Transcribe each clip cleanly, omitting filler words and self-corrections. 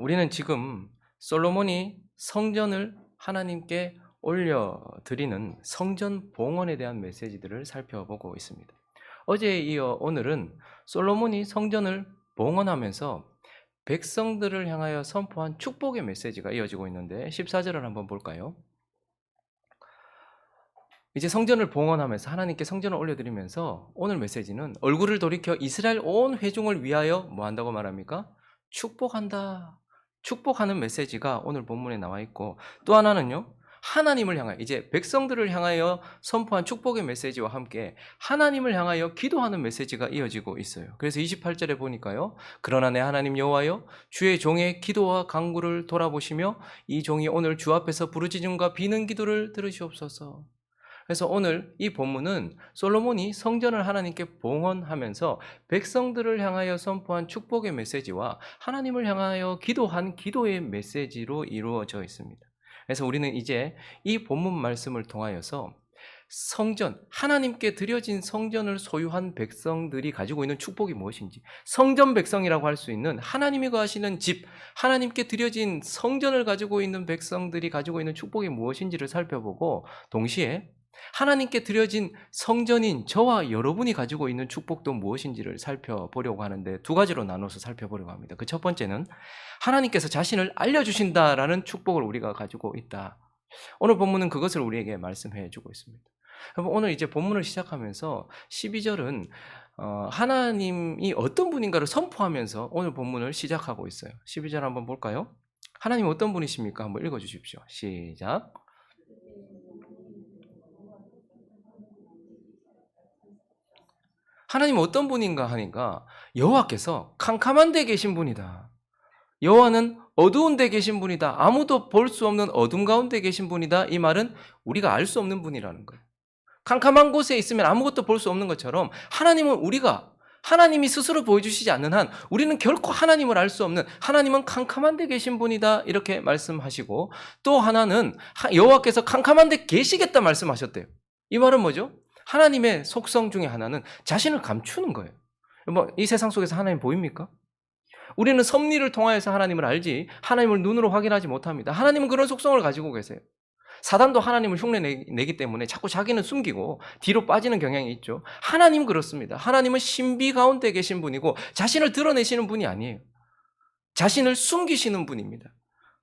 우리는 지금 솔로몬이 성전을 하나님께 올려드리는 성전 봉헌에 대한 메시지들을 살펴보고 있습니다. 어제에 이어 오늘은 솔로몬이 성전을 봉헌하면서 백성들을 향하여 선포한 축복의 메시지가 이어지고 있는데 14절을 한번 볼까요? 이제 성전을 봉헌하면서 하나님께 성전을 올려드리면서 오늘 메시지는 얼굴을 돌이켜 이스라엘 온 회중을 위하여 뭐 한다고 말합니까? 축복한다. 축복하는 메시지가 오늘 본문에 나와 있고, 또 하나는요, 하나님을 향하여, 이제 백성들을 향하여 선포한 축복의 메시지와 함께 하나님을 향하여 기도하는 메시지가 이어지고 있어요. 그래서 28절에 보니까요, 그러나 내 하나님 여호와여, 주의 종의 기도와 간구를 돌아보시며 이 종이 오늘 주 앞에서 부르짖음과 비는 기도를 들으시옵소서. 그래서 오늘 이 본문은 솔로몬이 성전을 하나님께 봉헌하면서 백성들을 향하여 선포한 축복의 메시지와 하나님을 향하여 기도한 기도의 메시지로 이루어져 있습니다. 그래서 우리는 이제 이 본문 말씀을 통하여서 성전, 하나님께 드려진 성전을 소유한 백성들이 가지고 있는 축복이 무엇인지, 성전 백성이라고 할 수 있는 하나님이 거하시는 집, 하나님께 드려진 성전을 가지고 있는 백성들이 가지고 있는 축복이 무엇인지를 살펴보고, 동시에 하나님께 드려진 성전인 저와 여러분이 가지고 있는 축복도 무엇인지를 살펴보려고 하는데, 두 가지로 나눠서 살펴보려고 합니다. 그 첫 번째는 하나님께서 자신을 알려주신다라는 축복을 우리가 가지고 있다. 오늘 본문은 그것을 우리에게 말씀해 주고 있습니다. 오늘 이제 본문을 시작하면서 12절은 하나님이 어떤 분인가를 선포하면서 오늘 본문을 시작하고 있어요. 12절 한번 볼까요? 하나님 어떤 분이십니까? 한번 읽어주십시오. 시작. 하나님 어떤 분인가 하니까 여호와께서 캄캄한 데 계신 분이다. 여호와는 어두운 데 계신 분이다. 아무도 볼 수 없는 어둠 가운데 계신 분이다. 이 말은 우리가 알 수 없는 분이라는 거예요. 캄캄한 곳에 있으면 아무것도 볼 수 없는 것처럼 하나님은 하나님이 스스로 보여주시지 않는 한 우리는 결코 하나님을 알 수 없는, 하나님은 캄캄한 데 계신 분이다 이렇게 말씀하시고, 또 하나는 여호와께서 캄캄한 데 계시겠다 말씀하셨대요. 이 말은 뭐죠? 하나님의 속성 중에 하나는 자신을 감추는 거예요. 이 세상 속에서 하나님 보입니까? 우리는 섭리를 통하여서 하나님을 알지 하나님을 눈으로 확인하지 못합니다. 하나님은 그런 속성을 가지고 계세요. 사단도 하나님을 흉내내기 때문에 자꾸 자기는 숨기고 뒤로 빠지는 경향이 있죠. 하나님은 그렇습니다. 하나님은 신비 가운데 계신 분이고 자신을 드러내시는 분이 아니에요. 자신을 숨기시는 분입니다.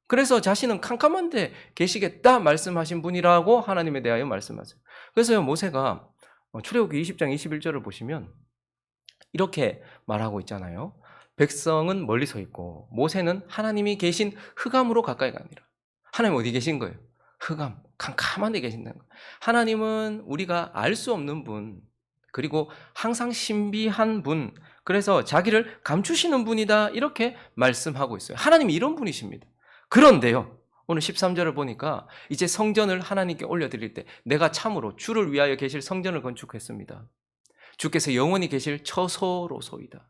그래서 자신은 캄캄한 데 계시겠다 말씀하신 분이라고 하나님에 대하여 말씀하세요. 그래서 모세가 출애굽기 20장 21절을 보시면 이렇게 말하고 있잖아요. 백성은 멀리 서 있고 모세는 하나님이 계신 흑암으로 가까이 가니라. 하나님 어디 계신 거예요? 흑암, 캄캄한 데 계신다는 거예요. 하나님은 우리가 알 수 없는 분, 그리고 항상 신비한 분, 그래서 자기를 감추시는 분이다 이렇게 말씀하고 있어요. 하나님이 이런 분이십니다. 그런데요, 오늘 13절을 보니까 이제 성전을 하나님께 올려드릴 때 내가 참으로 주를 위하여 계실 성전을 건축했습니다. 주께서 영원히 계실 처소로소이다.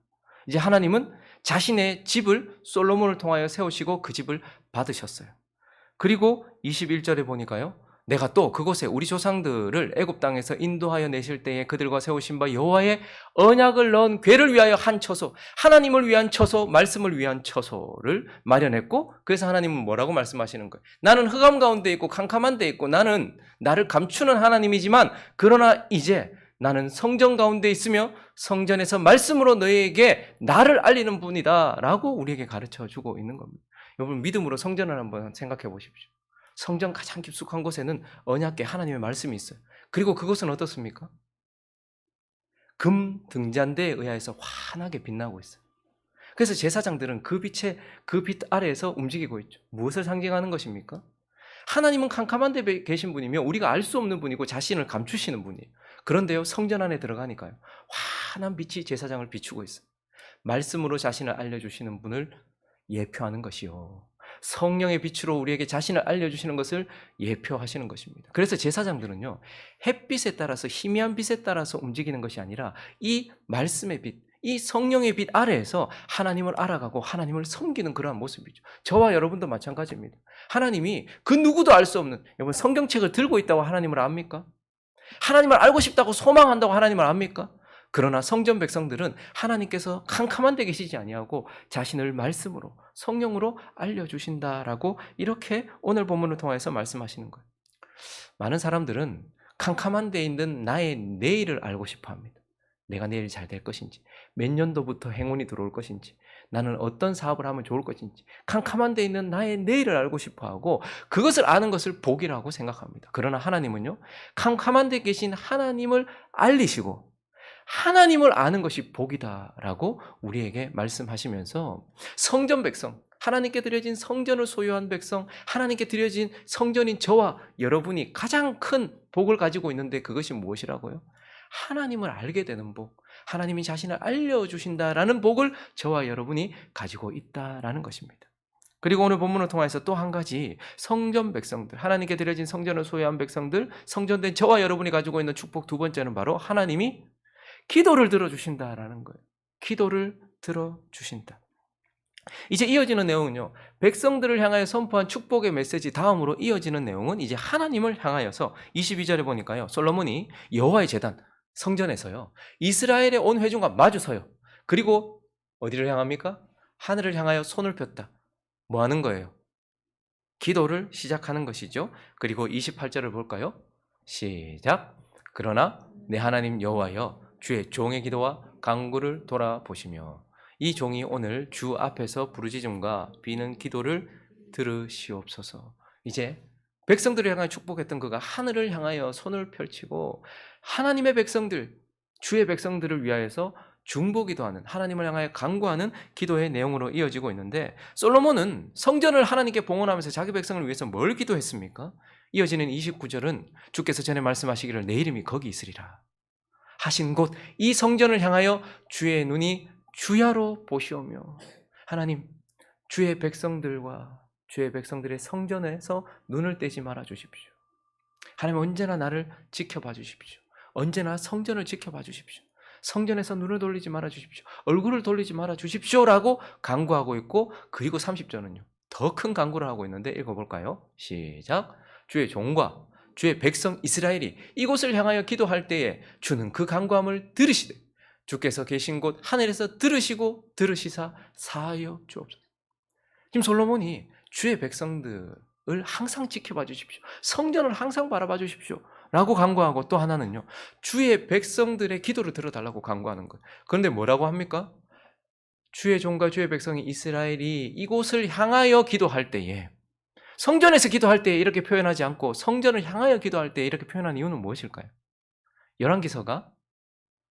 이제 하나님은 자신의 집을 솔로몬을 통하여 세우시고 그 집을 받으셨어요. 그리고 21절에 보니까요, 내가 또 그곳에 우리 조상들을 애굽 땅에서 인도하여 내실 때에 그들과 세우신 바 여호와의 언약을 넣은 궤를 위하여 한 처소, 하나님을 위한 처소, 말씀을 위한 처소를 마련했고, 그래서 하나님은 뭐라고 말씀하시는 거예요? 나는 흑암 가운데 있고 캄캄한 데 있고 나는 나를 감추는 하나님이지만, 그러나 이제 나는 성전 가운데 있으며 성전에서 말씀으로 너희에게 나를 알리는 분이다 라고 우리에게 가르쳐주고 있는 겁니다. 여러분, 믿음으로 성전을 한번 생각해 보십시오. 성전 가장 깊숙한 곳에는 언약궤 하나님의 말씀이 있어요. 그리고 그것은 어떻습니까? 금 등잔대에 의하여서 환하게 빛나고 있어요. 그래서 제사장들은 그 빛 아래에서 움직이고 있죠. 무엇을 상징하는 것입니까? 하나님은 캄캄한 데 계신 분이며 우리가 알 수 없는 분이고 자신을 감추시는 분이에요. 그런데요, 성전 안에 들어가니까요, 환한 빛이 제사장을 비추고 있어요. 말씀으로 자신을 알려주시는 분을 예표하는 것이요, 성령의 빛으로 우리에게 자신을 알려주시는 것을 예표하시는 것입니다. 그래서 제사장들은요, 햇빛에 따라서, 희미한 빛에 따라서 움직이는 것이 아니라 이 말씀의 빛, 이 성령의 빛 아래에서 하나님을 알아가고 하나님을 섬기는 그러한 모습이죠. 저와 여러분도 마찬가지입니다. 하나님이 그 누구도 알 수 없는, 여러분 성경책을 들고 있다고 하나님을 압니까? 하나님을 알고 싶다고 소망한다고 하나님을 압니까? 그러나 성전 백성들은 하나님께서 캄캄한 데 계시지 아니하고 자신을 말씀으로 성령으로 알려주신다라고 이렇게 오늘 본문을 통해서 말씀하시는 거예요. 많은 사람들은 캄캄한 데 있는 나의 내일을 알고 싶어 합니다. 내가 내일 잘 될 것인지, 몇 년도부터 행운이 들어올 것인지, 나는 어떤 사업을 하면 좋을 것인지, 캄캄한 데 있는 나의 내일을 알고 싶어 하고 그것을 아는 것을 복이라고 생각합니다. 그러나 하나님은요, 캄캄한 데 계신 하나님을 알리시고 하나님을 아는 것이 복이다라고 우리에게 말씀하시면서 성전 백성, 하나님께 드려진 성전을 소유한 백성, 하나님께 드려진 성전인 저와 여러분이 가장 큰 복을 가지고 있는데 그것이 무엇이라고요? 하나님을 알게 되는 복, 하나님이 자신을 알려주신다라는 복을 저와 여러분이 가지고 있다라는 것입니다. 그리고 오늘 본문을 통해서 또 한 가지 성전 백성들, 하나님께 드려진 성전을 소유한 백성들, 성전된 저와 여러분이 가지고 있는 축복 두 번째는 바로 하나님이 기도를 들어주신다라는 거예요. 기도를 들어주신다. 이제 이어지는 내용은요, 백성들을 향하여 선포한 축복의 메시지 다음으로 이어지는 내용은 이제 하나님을 향하여서 22절에 보니까요, 솔로몬이 여호와의 제단 성전에서요 이스라엘의 온 회중과 마주서요. 그리고 어디를 향합니까? 하늘을 향하여 손을 폈다. 뭐 하는 거예요? 기도를 시작하는 것이죠. 그리고 28절을 볼까요? 시작. 그러나 내 하나님 여호와여, 주의 종의 기도와 간구를 돌아보시며 이 종이 오늘 주 앞에서 부르짖음과 비는 기도를 들으시옵소서. 이제 백성들을 향하여 축복했던 그가 하늘을 향하여 손을 펼치고 하나님의 백성들, 주의 백성들을 위하여서 중보기도하는, 하나님을 향하여 간구하는 기도의 내용으로 이어지고 있는데, 솔로몬은 성전을 하나님께 봉헌하면서 자기 백성을 위해서 뭘 기도했습니까? 이어지는 29절은 주께서 전에 말씀하시기를 내 이름이 거기 있으리라 하신 곳, 이 성전을 향하여 주의 눈이 주야로 보시오며, 하나님, 주의 백성들과 주의 백성들의 성전에서 눈을 떼지 말아 주십시오. 하나님, 언제나 나를 지켜봐 주십시오. 언제나 성전을 지켜봐 주십시오. 성전에서 눈을 돌리지 말아 주십시오. 얼굴을 돌리지 말아 주십시오라고 간구하고 있고, 그리고 30절은요 더 큰 간구를 하고 있는데 읽어볼까요? 시작. 주의 종과 주의 백성 이스라엘이 이곳을 향하여 기도할 때에 주는 그 간구함을 들으시되 주께서 계신 곳 하늘에서 들으시고 들으시사 사하여 주옵소서. 지금 솔로몬이 주의 백성들을 항상 지켜봐 주십시오. 성전을 항상 바라봐 주십시오 라고 간구하고, 또 하나는요, 주의 백성들의 기도를 들어달라고 간구하는 거예요. 그런데 뭐라고 합니까? 주의 종과 주의 백성이 이스라엘이 이곳을 향하여 기도할 때에, 성전에서 기도할 때 이렇게 표현하지 않고 성전을 향하여 기도할 때 이렇게 표현한 이유는 무엇일까요? 열왕기서가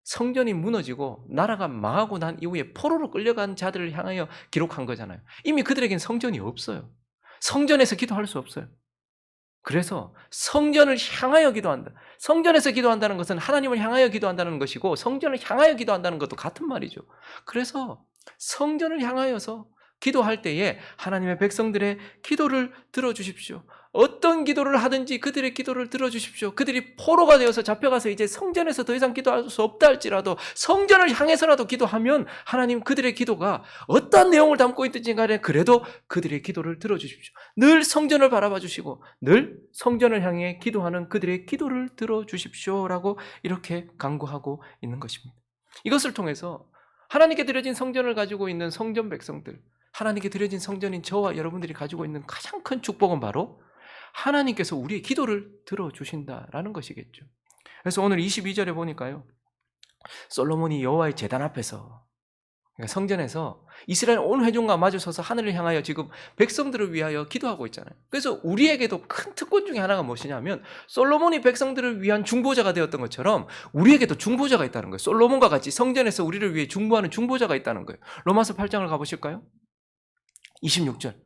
성전이 무너지고 나라가 망하고 난 이후에 포로로 끌려간 자들을 향하여 기록한 거잖아요. 이미 그들에겐 성전이 없어요. 성전에서 기도할 수 없어요. 그래서 성전을 향하여 기도한다. 성전에서 기도한다는 것은 하나님을 향하여 기도한다는 것이고, 성전을 향하여 기도한다는 것도 같은 말이죠. 그래서 성전을 향하여서 기도할 때에 하나님의 백성들의 기도를 들어주십시오. 어떤 기도를 하든지 그들의 기도를 들어주십시오. 그들이 포로가 되어서 잡혀가서 이제 성전에서 더 이상 기도할 수 없다 할지라도 성전을 향해서라도 기도하면 하나님 그들의 기도가 어떤 내용을 담고 있든지 간에 그래도 그들의 기도를 들어주십시오. 늘 성전을 바라봐 주시고 늘 성전을 향해 기도하는 그들의 기도를 들어주십시오라고 이렇게 간구하고 있는 것입니다. 이것을 통해서 하나님께 드려진 성전을 가지고 있는 성전 백성들, 하나님께 드려진 성전인 저와 여러분들이 가지고 있는 가장 큰 축복은 바로 하나님께서 우리의 기도를 들어주신다라는 것이겠죠. 그래서 오늘 22절에 보니까요, 솔로몬이 여호와의 제단 앞에서, 그러니까 성전에서 이스라엘 온 회중과 마주서서 하늘을 향하여 지금 백성들을 위하여 기도하고 있잖아요. 그래서 우리에게도 큰 특권 중에 하나가 무엇이냐면, 솔로몬이 백성들을 위한 중보자가 되었던 것처럼 우리에게도 중보자가 있다는 거예요. 솔로몬과 같이 성전에서 우리를 위해 중보하는 중보자가 있다는 거예요. 로마서 8장을 가보실까요? 26절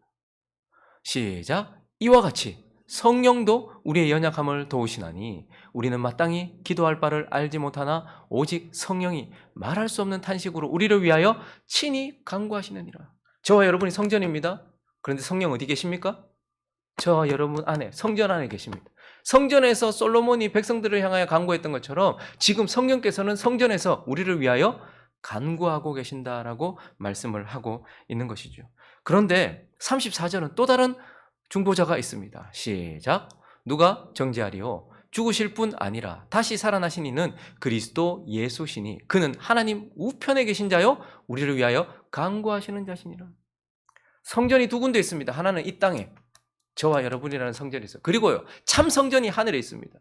시작. 이와 같이 성령도 우리의 연약함을 도우시나니 우리는 마땅히 기도할 바를 알지 못하나 오직 성령이 말할 수 없는 탄식으로 우리를 위하여 친히 간구하시느니라. 저와 여러분이 성전입니다. 그런데 성령 어디 계십니까? 저와 여러분 안에, 성전 안에 계십니다. 성전에서 솔로몬이 백성들을 향하여 간구했던 것처럼 지금 성령께서는 성전에서 우리를 위하여 간구하고 계신다라고 말씀을 하고 있는 것이죠. 그런데 34절은 또 다른 중보자가 있습니다. 시작. 누가 정죄하리요? 죽으실 뿐 아니라 다시 살아나신 이는 그리스도 예수시니 그는 하나님 우편에 계신 자요 우리를 위하여 간구하시는 자시니라. 성전이 두 군데 있습니다. 하나는 이 땅에 저와 여러분이라는 성전이 있어요. 그리고요 참 성전이 하늘에 있습니다.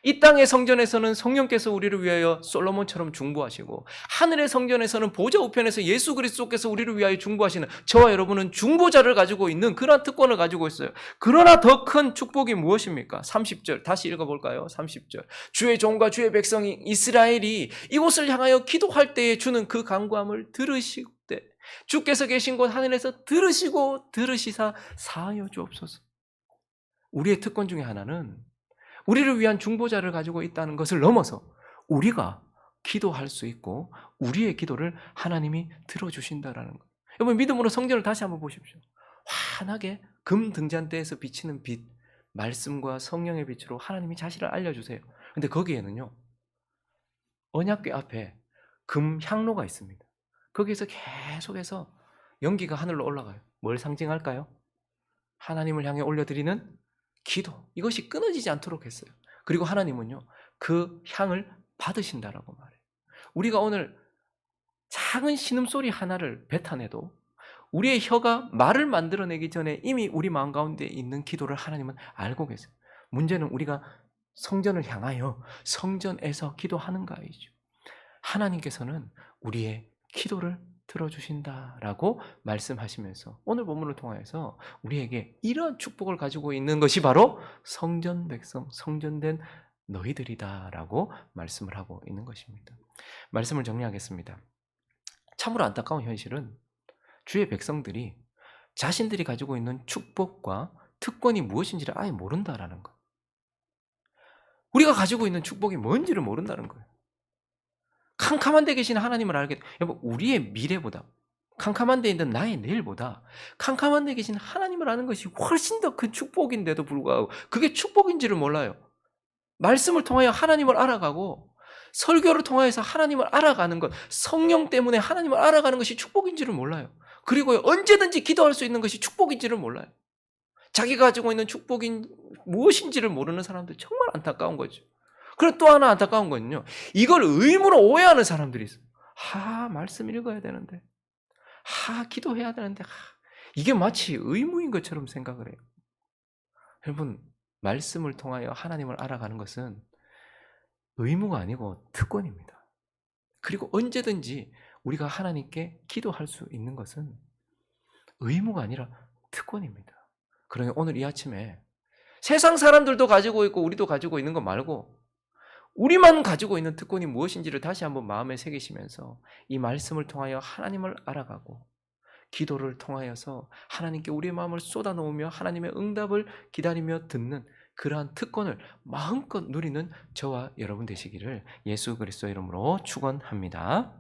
이 땅의 성전에서는 성령께서 우리를 위하여 솔로몬처럼 중보하시고 하늘의 성전에서는 보좌 우편에서 예수 그리스도께서 우리를 위하여 중보하시는 저와 여러분은 중보자를 가지고 있는 그러한 특권을 가지고 있어요. 그러나 더 큰 축복이 무엇입니까? 30절 다시 읽어볼까요? 30절 주의 종과 주의 백성이 이스라엘이 이곳을 향하여 기도할 때에 주는 그 간구함을 들으시고 주께서 계신 곳 하늘에서 들으시고 들으시사 사하여 주옵소서. 우리의 특권 중에 하나는 우리를 위한 중보자를 가지고 있다는 것을 넘어서 우리가 기도할 수 있고 우리의 기도를 하나님이 들어주신다라는 것. 여러분 믿음으로 성전을 다시 한번 보십시오. 환하게 금 등잔대에서 비치는 빛, 말씀과 성령의 빛으로 하나님이 자신을 알려주세요. 근데 거기에는요 언약궤 앞에 금 향로가 있습니다. 거기에서 계속해서 연기가 하늘로 올라가요. 뭘 상징할까요? 하나님을 향해 올려드리는 기도, 이것이 끊어지지 않도록 했어요. 그리고 하나님은요 그 향을 받으신다라고 말해요. 우리가 오늘 작은 신음소리 하나를 뱉어내도 우리의 혀가 말을 만들어내기 전에 이미 우리 마음 가운데 있는 기도를 하나님은 알고 계세요. 문제는 우리가 성전을 향하여 성전에서 기도하는가이죠. 하나님께서는 우리의 기도를 들어주신다라고 말씀하시면서 오늘 본문을 통하여서 우리에게 이런 축복을 가지고 있는 것이 바로 성전 백성, 성전된 너희들이다라고 말씀을 하고 있는 것입니다. 말씀을 정리하겠습니다. 참으로 안타까운 현실은 주의 백성들이 자신들이 가지고 있는 축복과 특권이 무엇인지를 아예 모른다라는 것. 우리가 가지고 있는 축복이 뭔지를 모른다는 거예요. 캄캄한 데 계신 하나님을 알게, 여러분 우리의 미래보다 캄캄한 데 있는 나의 내일보다 캄캄한 데 계신 하나님을 아는 것이 훨씬 더 큰 축복인데도 불구하고 그게 축복인지를 몰라요. 말씀을 통하여 하나님을 알아가고 설교를 통해서 하나님을 알아가는 것, 성령 때문에 하나님을 알아가는 것이 축복인지를 몰라요. 그리고 언제든지 기도할 수 있는 것이 축복인지를 몰라요. 자기가 가지고 있는 축복인 무엇인지를 모르는 사람들 정말 안타까운 거죠. 그리고 또 하나 안타까운 건요, 이걸 의무로 오해하는 사람들이 있어요. 말씀 읽어야 되는데, 기도해야 되는데, 이게 마치 의무인 것처럼 생각을 해요. 여러분, 말씀을 통하여 하나님을 알아가는 것은 의무가 아니고 특권입니다. 그리고 언제든지 우리가 하나님께 기도할 수 있는 것은 의무가 아니라 특권입니다. 그러니 오늘 이 아침에 세상 사람들도 가지고 있고 우리도 가지고 있는 거 말고 우리만 가지고 있는 특권이 무엇인지를 다시 한번 마음에 새기시면서 이 말씀을 통하여 하나님을 알아가고 기도를 통하여서 하나님께 우리의 마음을 쏟아놓으며 하나님의 응답을 기다리며 듣는 그러한 특권을 마음껏 누리는 저와 여러분 되시기를 예수 그리스도의 이름으로 축원합니다.